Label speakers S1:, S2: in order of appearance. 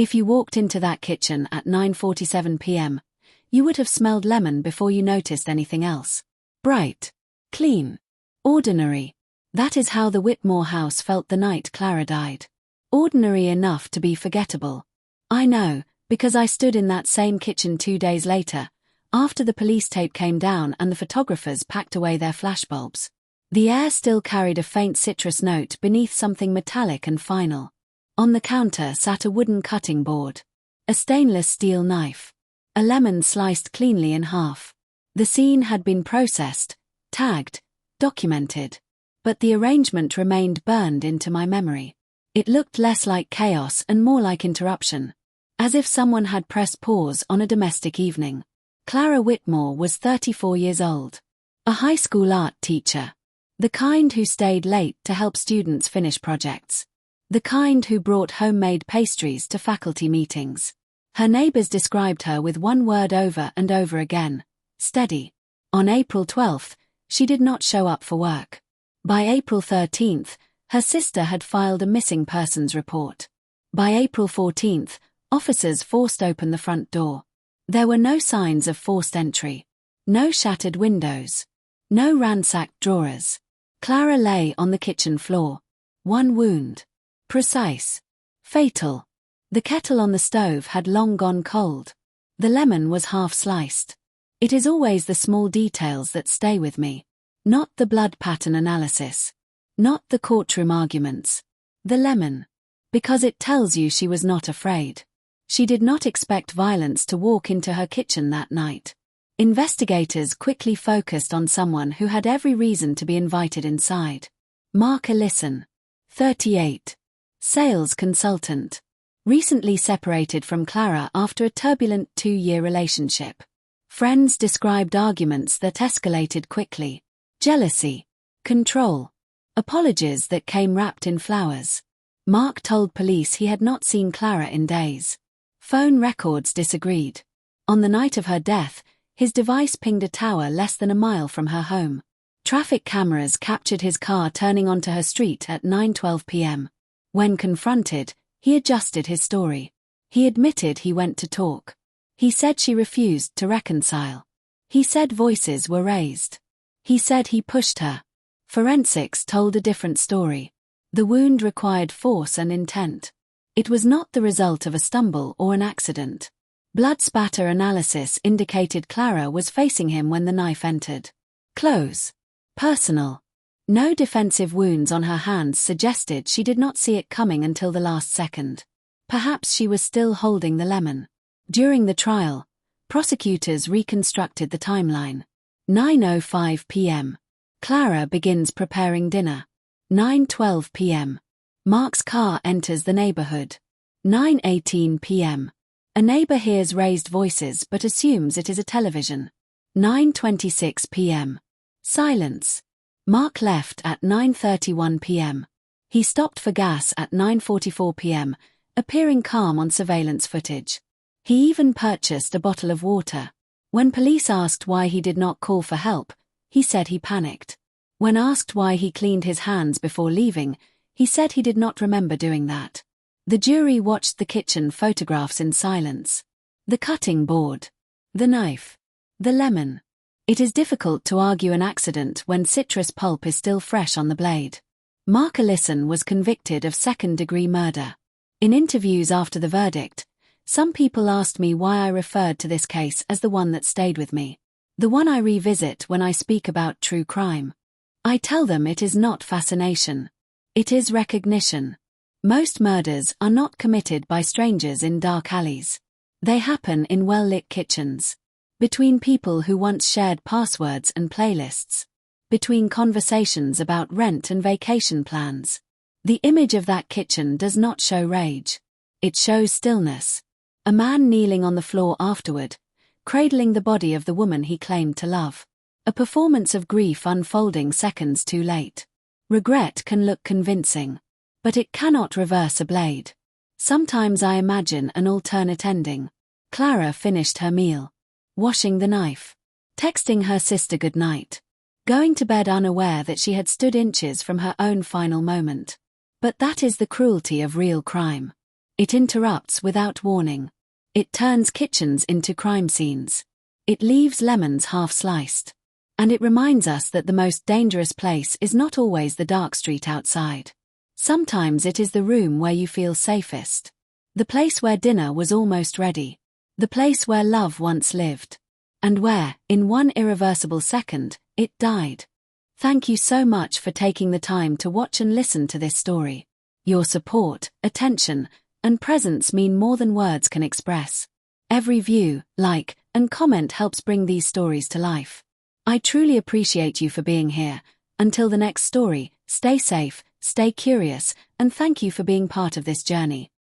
S1: If you walked into that kitchen at 9:47 p.m., you would have smelled lemon before you noticed anything else. Bright. Clean. Ordinary. That is how the Whitmore house felt the night Clara died. Ordinary enough to be forgettable. I know, because I stood in that same kitchen 2 days later, after the police tape came down and the photographers packed away their flashbulbs. The air still carried a faint citrus note beneath something metallic and final. On the counter sat a wooden cutting board. A stainless steel knife. A lemon sliced cleanly in half. The scene had been processed, tagged, documented. But the arrangement remained burned into my memory. It looked less like chaos and more like interruption. As if someone had pressed pause on a domestic evening. Clara Whitmore was 34 years old. A high school art teacher. The kind who stayed late to help students finish projects. The kind who brought homemade pastries to faculty meetings. Her neighbors described her with one word over and over again: steady. On April 12th, she did not show up for work. By April 13th, her sister had filed a missing persons report. By April 14th, officers forced open the front door. There were no signs of forced entry. No shattered windows. No ransacked drawers. Clara lay on the kitchen floor. One wound. Precise. Fatal. The kettle on the stove had long gone cold. The lemon was half sliced. It is always the small details that stay with me. Not the blood pattern analysis. Not the courtroom arguments. The lemon. Because it tells you she was not afraid. She did not expect violence to walk into her kitchen that night. Investigators quickly focused on someone who had every reason to be invited inside. Mark Ellison. 38. Sales consultant. Recently separated from Clara after a turbulent 2-year relationship. Friends described arguments that escalated quickly. Jealousy. Control. Apologies that came wrapped in flowers. Mark told police he had not seen Clara in days. Phone records disagreed. On the night of her death, his device pinged a tower less than a mile from her home. Traffic cameras captured his car turning onto her street at 9:12 p.m. When confronted, he adjusted his story. He admitted he went to talk. He said she refused to reconcile. He said voices were raised. He said he pushed her. Forensics told a different story. The wound required force and intent. It was not the result of a stumble or an accident. Blood spatter analysis indicated Clara was facing him when the knife entered. Close. Personal. No defensive wounds on her hands suggested she did not see it coming until the last second. Perhaps she was still holding the lemon. During the trial, prosecutors reconstructed the timeline. 9:05 p.m. Clara begins preparing dinner. 9:12 p.m. Mark's car enters the neighborhood. 9:18 p.m. A neighbor hears raised voices but assumes it is a television. 9:26 p.m. Silence. Mark left at 9:31 p.m. He stopped for gas at 9:44 p.m., appearing calm on surveillance footage. He even purchased a bottle of water. When police asked why he did not call for help, he said he panicked. When asked why he cleaned his hands before leaving, he said he did not remember doing that. The jury watched the kitchen photographs in silence. The cutting board. The knife. The lemon. It is difficult to argue an accident when citrus pulp is still fresh on the blade. Mark Ellison was convicted of second-degree murder. In interviews after the verdict, some people asked me why I referred to this case as the one that stayed with me. The one I revisit when I speak about true crime. I tell them it is not fascination. It is recognition. Most murders are not committed by strangers in dark alleys. They happen in well-lit kitchens. Between people who once shared passwords and playlists. Between conversations about rent and vacation plans. The image of that kitchen does not show rage. It shows stillness. A man kneeling on the floor afterward, cradling the body of the woman he claimed to love. A performance of grief unfolding seconds too late. Regret can look convincing, but it cannot reverse a blade. Sometimes I imagine an alternate ending. Clara finished her meal. Washing the knife. Texting her sister goodnight. Going to bed unaware that she had stood inches from her own final moment. But that is the cruelty of real crime. It interrupts without warning. It turns kitchens into crime scenes. It leaves lemons half sliced. And it reminds us that the most dangerous place is not always the dark street outside. Sometimes it is the room where you feel safest. The place where dinner was almost ready. The place where love once lived. And where, in one irreversible second, it died. Thank you so much for taking the time to watch and listen to this story. Your support, attention, and presence mean more than words can express. Every view, like, and comment helps bring these stories to life. I truly appreciate you for being here. Until the next story, stay safe, stay curious, and thank you for being part of this journey.